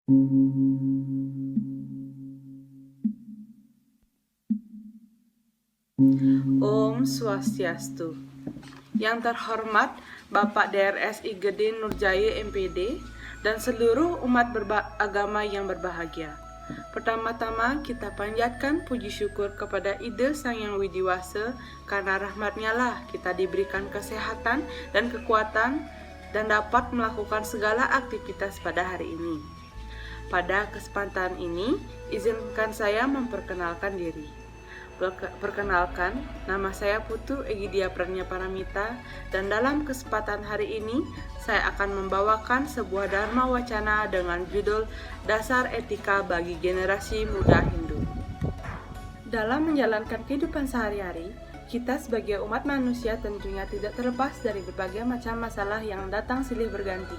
Om Swastiastu. Yang terhormat Bapak DRSI Gede Nurjaya MPD dan seluruh umat beragama yang berbahagia. Pertama-tama kita panjatkan puji syukur kepada Ida Sang Yang Widiwasa, karena rahmat-Nya lah kita diberikan kesehatan dan kekuatan dan dapat melakukan segala aktivitas pada hari ini. Pada kesempatan ini, izinkan saya memperkenalkan diri. Perkenalkan, nama saya Putu Egidia Pranya Paramita, dan dalam kesempatan hari ini saya akan membawakan sebuah dharma wacana dengan judul Dasar Etika bagi Generasi Muda Hindu. Dalam menjalankan kehidupan sehari-hari, kita sebagai umat manusia tentunya tidak terlepas dari berbagai macam masalah yang datang silih berganti.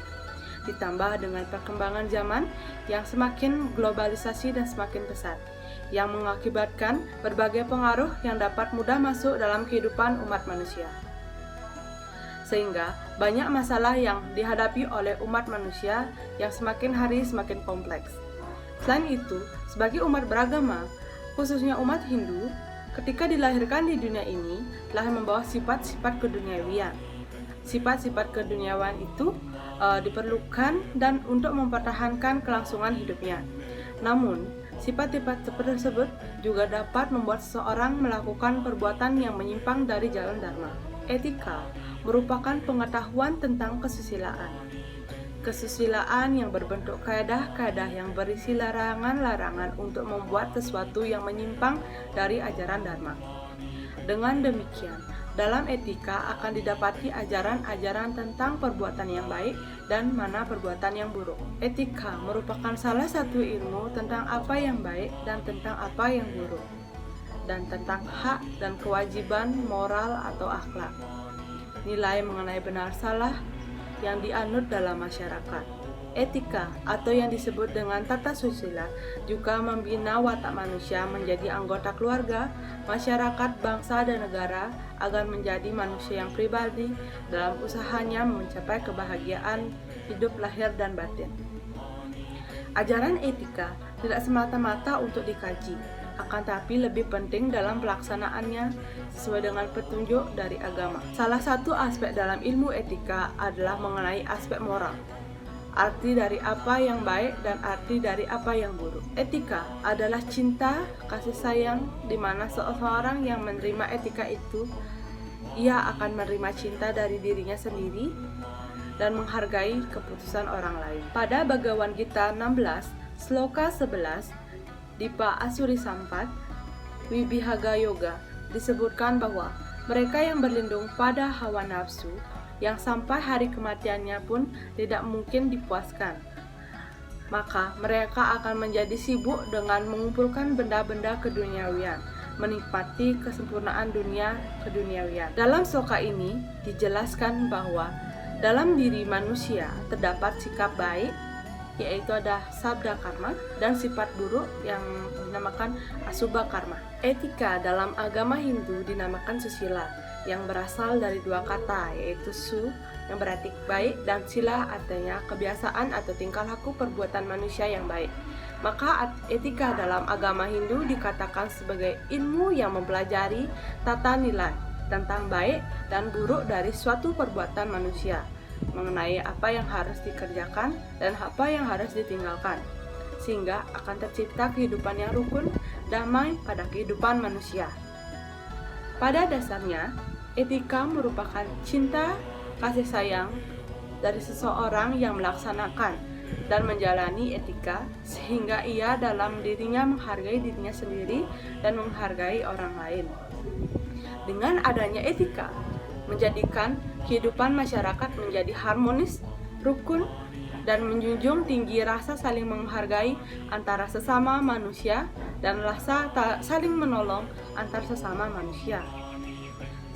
Ditambah dengan perkembangan zaman yang semakin globalisasi dan semakin pesat, yang mengakibatkan berbagai pengaruh yang dapat mudah masuk dalam kehidupan umat manusia. Sehingga banyak masalah yang dihadapi oleh umat manusia yang semakin hari semakin kompleks. Selain itu, sebagai umat beragama, khususnya umat Hindu, ketika dilahirkan di dunia ini telah membawa sifat-sifat keduniawian. Sifat-sifat keduniawian itu diperlukan dan untuk mempertahankan kelangsungan hidupnya. Namun, sifat-sifat tersebut juga dapat membuat seseorang melakukan perbuatan yang menyimpang dari jalan dharma. Etika merupakan pengetahuan tentang kesusilaan. Kesusilaan yang berbentuk kaedah-kaedah yang berisi larangan-larangan untuk membuat sesuatu yang menyimpang dari ajaran dharma. Dengan demikian, dalam etika akan didapati ajaran-ajaran tentang perbuatan yang baik dan mana perbuatan yang buruk. Etika merupakan salah satu ilmu tentang apa yang baik dan tentang apa yang buruk, dan tentang hak dan kewajiban moral atau akhlak. Nilai mengenai benar salah yang dianut dalam masyarakat. Etika atau yang disebut dengan tata susila juga membina watak manusia menjadi anggota keluarga, masyarakat, bangsa, dan negara agar menjadi manusia yang pribadi dalam usahanya mencapai kebahagiaan hidup lahir dan batin. Ajaran etika tidak semata-mata untuk dikaji, akan tapi lebih penting dalam pelaksanaannya sesuai dengan petunjuk dari agama. Salah satu aspek dalam ilmu etika adalah mengenai aspek moral. Arti dari apa yang baik dan arti dari apa yang buruk. Etika adalah cinta, kasih sayang, di mana seseorang yang menerima etika itu, ia akan menerima cinta dari dirinya sendiri dan menghargai keputusan orang lain. Pada Bhagavad Gita 16, Sloka 11, Dipa Asuri Sampat, Vibhihaga Yoga, disebutkan bahwa mereka yang berlindung pada hawa nafsu, yang sampai hari kematiannya pun tidak mungkin dipuaskan, maka mereka akan menjadi sibuk dengan mengumpulkan benda-benda keduniawian, menikmati kesempurnaan dunia keduniawian. Dalam sloka ini dijelaskan bahwa dalam diri manusia terdapat sikap baik, yaitu ada sabda karma, dan sifat buruk yang dinamakan asubha karma. Etika dalam agama Hindu dinamakan susila, yang berasal dari dua kata, yaitu su yang berarti baik dan sila artinya kebiasaan atau tingkah laku perbuatan manusia yang baik. Maka etika dalam agama Hindu dikatakan sebagai ilmu yang mempelajari tata nilai tentang baik dan buruk dari suatu perbuatan manusia, mengenai apa yang harus dikerjakan dan apa yang harus ditinggalkan, sehingga akan tercipta kehidupan yang rukun, damai pada kehidupan manusia. Pada dasarnya, etika merupakan cinta, kasih sayang dari seseorang yang melaksanakan dan menjalani etika, sehingga ia dalam dirinya menghargai dirinya sendiri dan menghargai orang lain. Dengan adanya etika, menjadikan kehidupan masyarakat menjadi harmonis, rukun, dan menjunjung tinggi rasa saling menghargai antara sesama manusia dan rasa saling menolong antar sesama manusia.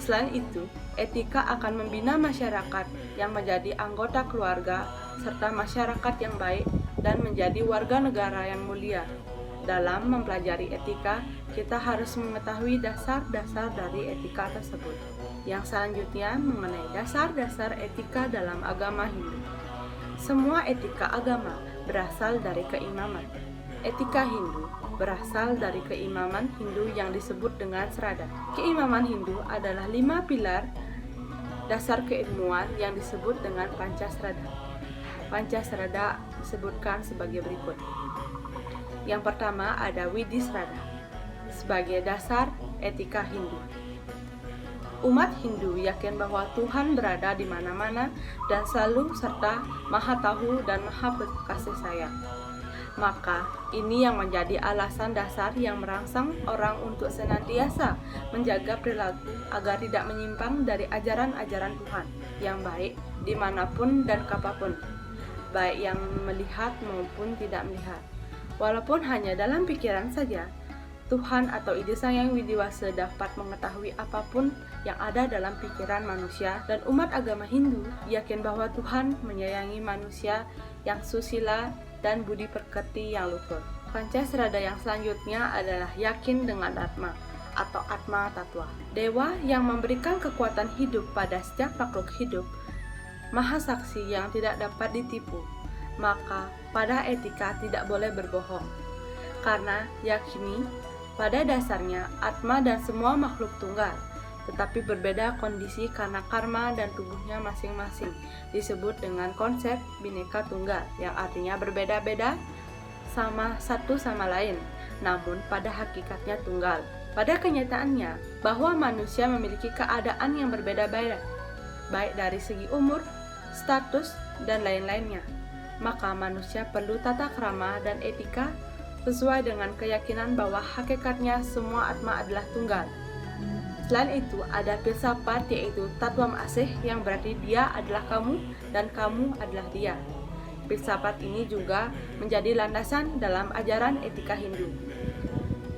Selain itu, etika akan membina masyarakat yang menjadi anggota keluarga serta masyarakat yang baik dan menjadi warga negara yang mulia. Dalam mempelajari etika, kita harus mengetahui dasar-dasar dari etika tersebut. Yang selanjutnya mengenai dasar-dasar etika dalam agama Hindu. Semua etika agama berasal dari keimaman. Etika Hindu berasal dari keimaman Hindu yang disebut dengan Srada. Keimaman Hindu adalah 5 pilar dasar keilmuan yang disebut dengan Pancasrada. Pancasrada disebutkan sebagai berikut. Yang pertama ada Widisrada sebagai dasar etika Hindu. Umat Hindu yakin bahwa Tuhan berada di mana-mana dan selalu serta Maha Tahu dan Maha Berkasih Sayang. Maka ini yang menjadi alasan dasar yang merangsang orang untuk senantiasa menjaga perilaku agar tidak menyimpang dari ajaran-ajaran Tuhan yang baik dimanapun dan kapanpun, baik yang melihat maupun tidak melihat. Walaupun hanya dalam pikiran saja, Tuhan atau ide Sang Yang Widiwasa dapat mengetahui apapun yang ada dalam pikiran manusia, dan umat agama Hindu yakin bahwa Tuhan menyayangi manusia yang susila dan budi pekerti yang luhur. Pancasrada yang selanjutnya adalah yakin dengan Atma atau Atma Tattva. Dewa yang memberikan kekuatan hidup pada setiap makhluk hidup, Maha Saksi yang tidak dapat ditipu. Maka pada etika tidak boleh berbohong, karena yakini pada dasarnya Atma dan semua makhluk tunggal, tetapi berbeda kondisi karena karma dan tubuhnya masing-masing. Disebut dengan konsep Bhinneka Tunggal, yang artinya berbeda-beda sama satu sama lain, namun pada hakikatnya tunggal. Pada kenyataannya, bahwa manusia memiliki keadaan yang berbeda-beda, baik dari segi umur, status, dan lain-lainnya. Maka manusia perlu tata krama dan etika sesuai dengan keyakinan bahwa hakikatnya semua Atma adalah tunggal. Selain itu, ada filsafat yaitu Tatwam Asih yang berarti dia adalah kamu dan kamu adalah dia. Filsafat ini juga menjadi landasan dalam ajaran etika Hindu.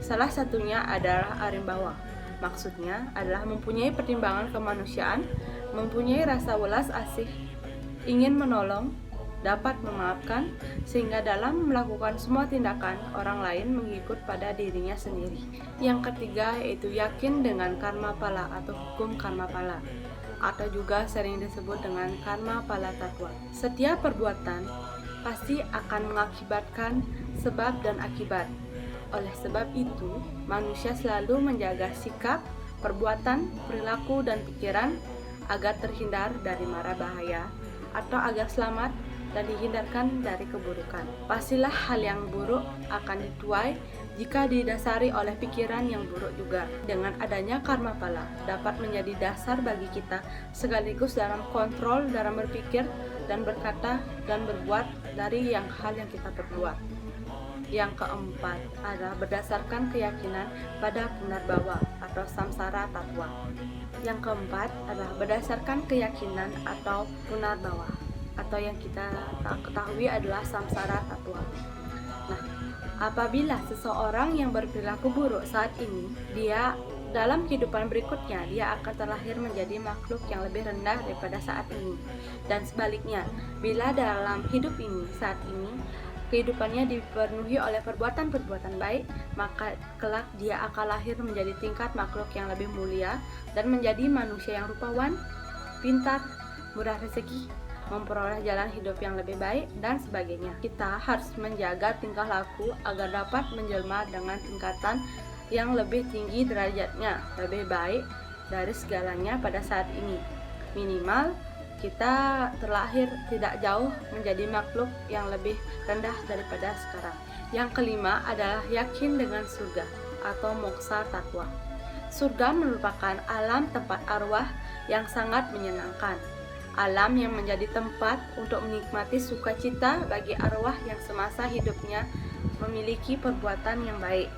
Salah satunya adalah Arimbawa. Maksudnya adalah mempunyai pertimbangan kemanusiaan, mempunyai rasa welas asih, ingin menolong, dapat memaafkan, sehingga dalam melakukan semua tindakan orang lain mengikut pada dirinya sendiri. Yang ketiga yaitu yakin dengan karma pala atau hukum karma pala, atau juga sering disebut dengan karma pala tattva. Setiap perbuatan pasti akan mengakibatkan sebab dan akibat. Oleh sebab itu, manusia selalu menjaga sikap, perbuatan, perilaku, dan pikiran agar terhindar dari mara bahaya atau agar selamat dan dihindarkan dari keburukan. Pastilah hal yang buruk akan dituai jika didasari oleh pikiran yang buruk juga. Dengan adanya karma pala dapat menjadi dasar bagi kita sekaligus dalam kontrol dalam berpikir dan berkata dan berbuat dari hal yang kita perbuat. Yang keempat adalah berdasarkan keyakinan pada Punarbawa atau Samsara Tattva. Yang keempat adalah berdasarkan keyakinan atau Punarbawa, atau yang kita ketahui adalah Samsara Tattva. Nah, apabila seseorang yang berperilaku buruk saat ini, dia dalam kehidupan berikutnya dia akan terlahir menjadi makhluk yang lebih rendah daripada saat ini. Dan sebaliknya, bila dalam hidup ini saat ini kehidupannya dipenuhi oleh perbuatan-perbuatan baik, maka kelak dia akan lahir menjadi tingkat makhluk yang lebih mulia dan menjadi manusia yang rupawan, pintar, murah rezeki, memperoleh jalan hidup yang lebih baik, dan sebagainya. Kita harus menjaga tingkah laku agar dapat menjelma dengan tingkatan yang lebih tinggi derajatnya, lebih baik dari segalanya pada saat ini. Minimal kita terlahir tidak jauh menjadi makhluk yang lebih rendah daripada sekarang. Yang kelima adalah yakin dengan surga atau Moksa Tattva. Surga merupakan alam tempat arwah yang sangat menyenangkan. Alam yang menjadi tempat untuk menikmati sukacita bagi arwah yang semasa hidupnya memiliki perbuatan yang baik.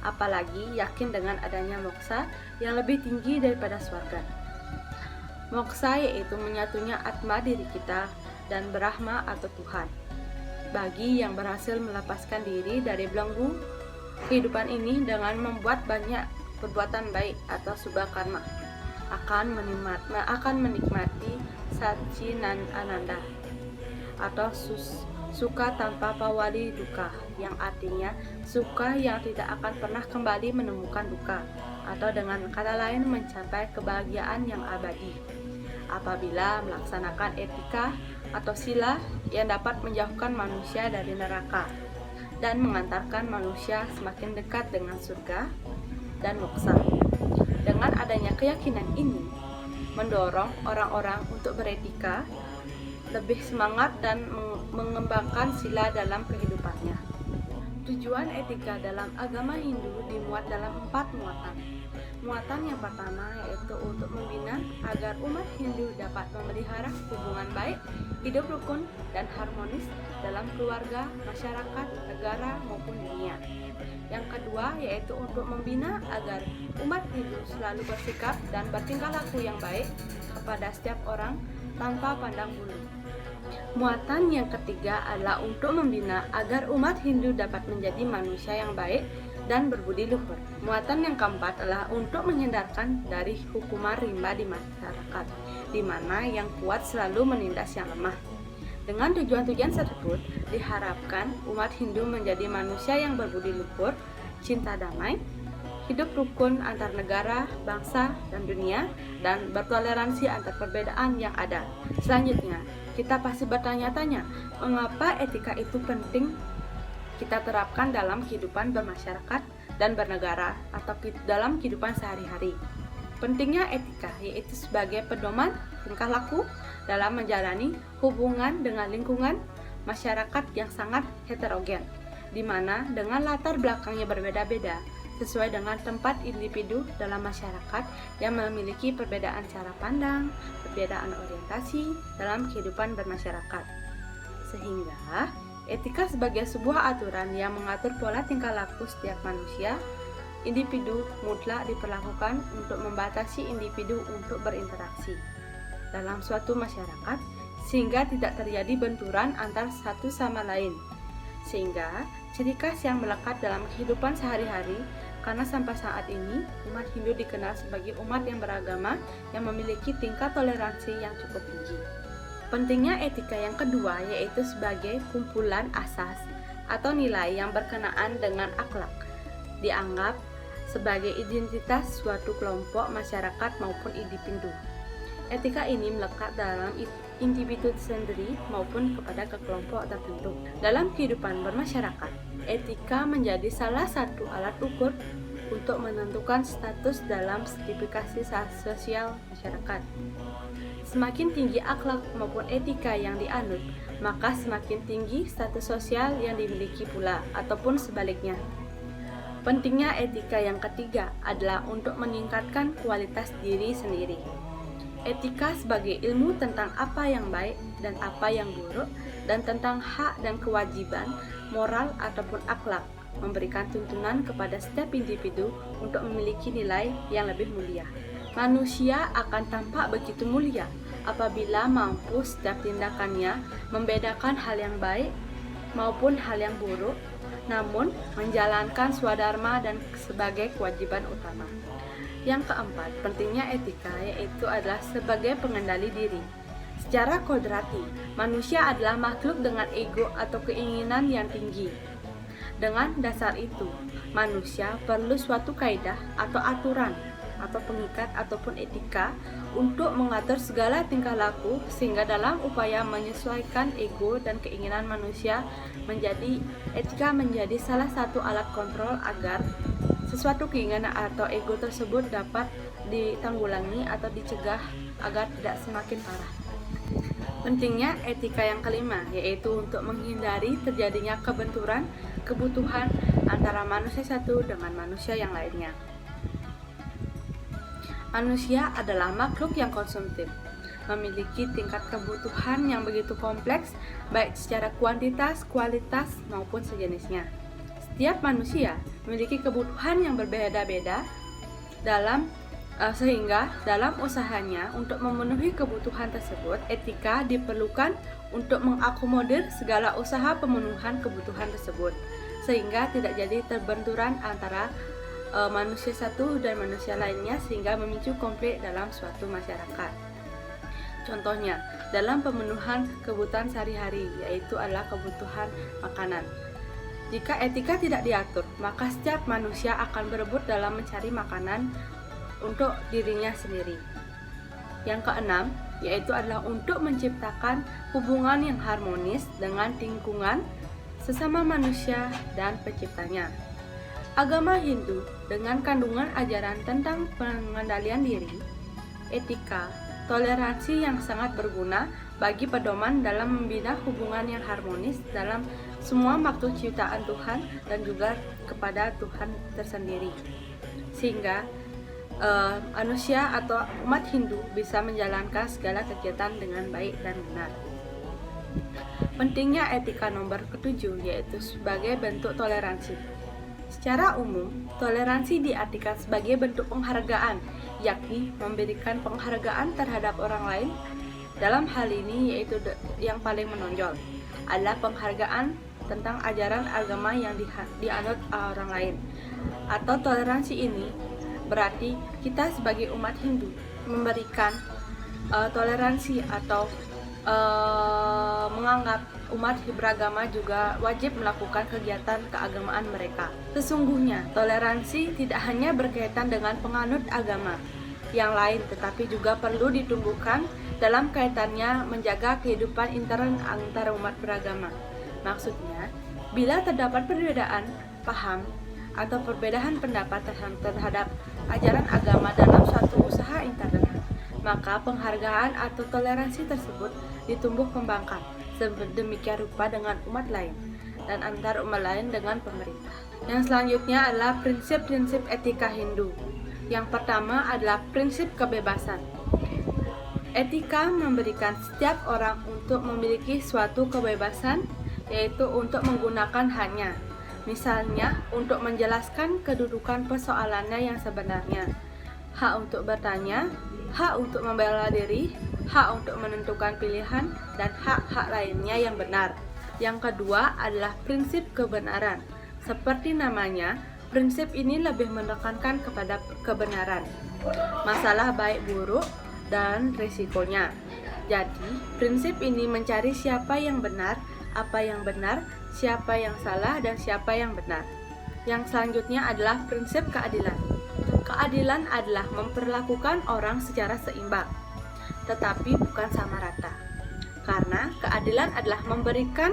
Apalagi yakin dengan adanya moksa yang lebih tinggi daripada surga. Moksa yaitu menyatunya atma diri kita dan Brahma atau Tuhan. Bagi yang berhasil melepaskan diri dari belenggu kehidupan ini dengan membuat banyak perbuatan baik atau subha karma, akan menikmati Satchinan Ananda atau suka tanpa pawali duka, yang artinya suka yang tidak akan pernah kembali menemukan duka, atau dengan kata lain mencapai kebahagiaan yang abadi apabila melaksanakan etika atau sila yang dapat menjauhkan manusia dari neraka dan mengantarkan manusia semakin dekat dengan surga dan moksa. Dengan adanya keyakinan ini, mendorong orang-orang untuk beretika, lebih semangat dan mengembangkan sila dalam kehidupannya. Tujuan etika dalam agama Hindu dimuat dalam 4 muatan. Muatan yang pertama yaitu untuk membina agar umat Hindu dapat memelihara hubungan baik, hidup rukun dan harmonis dalam keluarga, masyarakat, negara maupun dunia. Yang kedua yaitu untuk membina agar umat Hindu selalu bersikap dan bertingkah laku yang baik kepada setiap orang tanpa pandang bulu. Muatan yang ketiga adalah untuk membina agar umat Hindu dapat menjadi manusia yang baik dan berbudi luhur. Muatan yang keempat adalah untuk menghindarkan dari hukuman rimba di masyarakat, di mana yang kuat selalu menindas yang lemah. Dengan tujuan-tujuan tersebut, diharapkan umat Hindu menjadi manusia yang berbudi luhur, cinta damai, hidup rukun antar negara, bangsa, dan dunia, dan bertoleransi antar perbedaan yang ada. Selanjutnya, kita pasti bertanya-tanya, mengapa etika itu penting kita terapkan dalam kehidupan bermasyarakat dan bernegara atau dalam kehidupan sehari-hari. Pentingnya etika yaitu sebagai pedoman tingkah laku dalam menjalani hubungan dengan lingkungan masyarakat yang sangat heterogen, di mana dengan latar belakangnya berbeda-beda sesuai dengan tempat individu dalam masyarakat yang memiliki perbedaan cara pandang, perbedaan orientasi dalam kehidupan bermasyarakat. Sehingga etika sebagai sebuah aturan yang mengatur pola tingkah laku setiap manusia, individu mutlak diperlakukan untuk membatasi individu untuk berinteraksi dalam suatu masyarakat sehingga tidak terjadi benturan antar satu sama lain. Sehingga ciri khas yang melekat dalam kehidupan sehari-hari karena sampai saat ini umat Hindu dikenal sebagai umat yang beragama yang memiliki tingkat toleransi yang cukup tinggi. Pentingnya etika yang kedua yaitu sebagai kumpulan asas atau nilai yang berkenaan dengan akhlak, dianggap sebagai identitas suatu kelompok masyarakat maupun individu. Etika ini melekat dalam individu sendiri maupun kepada kelompok tertentu. Dalam kehidupan bermasyarakat, etika menjadi salah satu alat ukur untuk menentukan status dalam stratifikasi sosial masyarakat. Semakin tinggi akhlak maupun etika yang dianut, maka semakin tinggi status sosial yang dimiliki pula, ataupun sebaliknya. Pentingnya etika yang ketiga adalah untuk meningkatkan kualitas diri sendiri. Etika sebagai ilmu tentang apa yang baik dan apa yang buruk, dan tentang hak dan kewajiban, moral ataupun akhlak, memberikan tuntunan kepada setiap individu untuk memiliki nilai yang lebih mulia. Manusia akan tampak begitu mulia apabila mampu setiap tindakannya membedakan hal yang baik maupun hal yang buruk, namun menjalankan swadharma dan sebagai kewajiban utama. Yang keempat, pentingnya etika yaitu adalah sebagai pengendali diri. Secara kodrati, manusia adalah makhluk dengan ego atau keinginan yang tinggi. Dengan dasar itu, manusia perlu suatu kaidah atau aturan atau pengikat ataupun etika untuk mengatur segala tingkah laku sehingga dalam upaya menyesuaikan ego dan keinginan manusia etika menjadi salah satu alat kontrol agar sesuatu keinginan atau ego tersebut dapat ditanggulangi atau dicegah agar tidak semakin parah. Pentingnya etika yang kelima yaitu untuk menghindari terjadinya kebenturan kebutuhan antara manusia satu dengan manusia yang lainnya. Manusia adalah makhluk yang konsumtif, memiliki tingkat kebutuhan yang begitu kompleks baik secara kuantitas, kualitas maupun sejenisnya. Setiap manusia memiliki kebutuhan yang berbeda-beda sehingga dalam usahanya untuk memenuhi kebutuhan tersebut, etika diperlukan untuk mengakomodir segala usaha pemenuhan kebutuhan tersebut, sehingga tidak jadi terbenturan antara manusia satu dan manusia lainnya sehingga memicu konflik dalam suatu masyarakat. Contohnya, dalam pemenuhan kebutuhan sehari-hari, yaitu adalah kebutuhan makanan. Jika etika tidak diatur, maka setiap manusia akan berebut dalam mencari makanan untuk dirinya sendiri. Yang keenam, yaitu adalah untuk menciptakan hubungan yang harmonis dengan lingkungan, sesama manusia, dan penciptanya. Agama Hindu dengan kandungan ajaran tentang pengendalian diri, etika, toleransi yang sangat berguna bagi pedoman dalam membina hubungan yang harmonis dalam semua makhluk ciptaan Tuhan dan juga kepada Tuhan tersendiri. Sehingga manusia atau umat Hindu bisa menjalankan segala kegiatan dengan baik dan benar. Pentingnya etika nomor ke-7 yaitu sebagai bentuk toleransi. Secara umum, toleransi diartikan sebagai bentuk penghargaan, yakni memberikan penghargaan terhadap orang lain. Dalam hal ini yaitu yang paling menonjol adalah penghargaan tentang ajaran agama yang dianut orang lain. Atau toleransi ini berarti kita sebagai umat Hindu memberikan toleransi atau menganggap umat beragama juga wajib melakukan kegiatan keagamaan mereka. Sesungguhnya, toleransi tidak hanya berkaitan dengan penganut agama yang lain, tetapi juga perlu ditumbuhkan dalam kaitannya menjaga kehidupan intern antara umat beragama. Maksudnya, bila terdapat perbedaan paham atau perbedaan pendapat terhadap ajaran agama dalam suatu usaha intern, maka penghargaan atau toleransi tersebut ditumbuh kembangkan sedemikian rupa dengan umat lain dan antar umat lain dengan pemerintah. Yang selanjutnya adalah prinsip-prinsip etika Hindu. Yang pertama adalah prinsip kebebasan. Etika memberikan setiap orang untuk memiliki suatu kebebasan, yaitu untuk menggunakan haknya. Misalnya, untuk menjelaskan kedudukan persoalannya yang sebenarnya, hak untuk bertanya, hak untuk membela diri, hak untuk menentukan pilihan, dan hak-hak lainnya yang benar. Yang kedua adalah prinsip kebenaran. Seperti namanya, prinsip ini lebih menekankan kepada kebenaran, masalah baik buruk, dan risikonya. Jadi, prinsip ini mencari siapa yang benar, apa yang benar, siapa yang salah, dan siapa yang benar. Yang selanjutnya adalah prinsip keadilan. Keadilan adalah memperlakukan orang secara seimbang, tetapi bukan sama rata. Karena keadilan adalah memberikan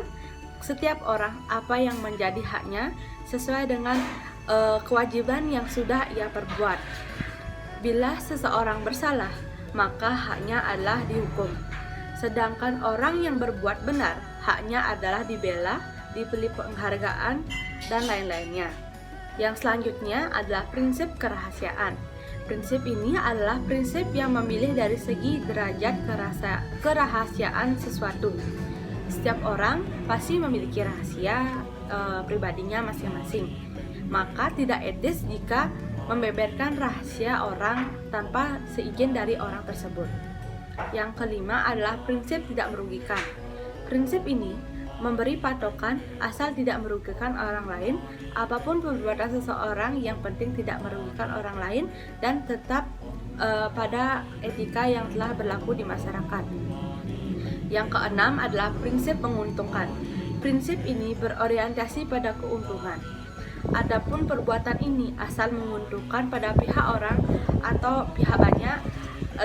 setiap orang apa yang menjadi haknya sesuai dengan kewajiban yang sudah ia perbuat. Bila seseorang bersalah, maka haknya adalah dihukum. Sedangkan orang yang berbuat benar, haknya adalah dibela, diberi penghargaan, dan lain-lainnya. Yang selanjutnya adalah prinsip kerahasiaan. Prinsip ini adalah prinsip yang memilih dari segi derajat kerahasiaan sesuatu. Setiap orang pasti memiliki rahasia pribadinya masing-masing. Maka tidak etis jika membeberkan rahasia orang tanpa seizin dari orang tersebut. Yang kelima adalah prinsip tidak merugikan. Prinsip ini memberi patokan asal tidak merugikan orang lain, apapun perbuatan seseorang yang penting tidak merugikan orang lain dan tetap pada etika yang telah berlaku di masyarakat. Yang keenam adalah prinsip menguntungkan. Prinsip ini berorientasi pada keuntungan. Adapun perbuatan ini asal menguntungkan pada pihak orang atau pihak banyak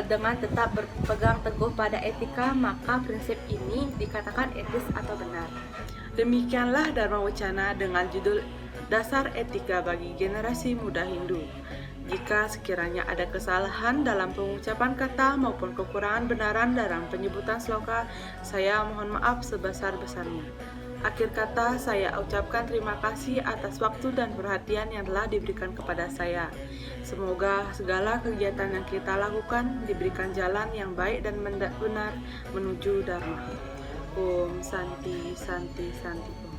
dengan tetap berpegang teguh pada etika, maka prinsip ini dikatakan etis atau benar. Demikianlah Dharma Wacana dengan judul Dasar Etika bagi Generasi Muda Hindu. Jika sekiranya ada kesalahan dalam pengucapan kata maupun kekurangan benaran dalam penyebutan sloka, saya mohon maaf sebesar-besarnya. Akhir kata, saya ucapkan terima kasih atas waktu dan perhatian yang telah diberikan kepada saya. Semoga segala kegiatan yang kita lakukan diberikan jalan yang baik dan benar menuju Dharma. Om Santi Santi Santi.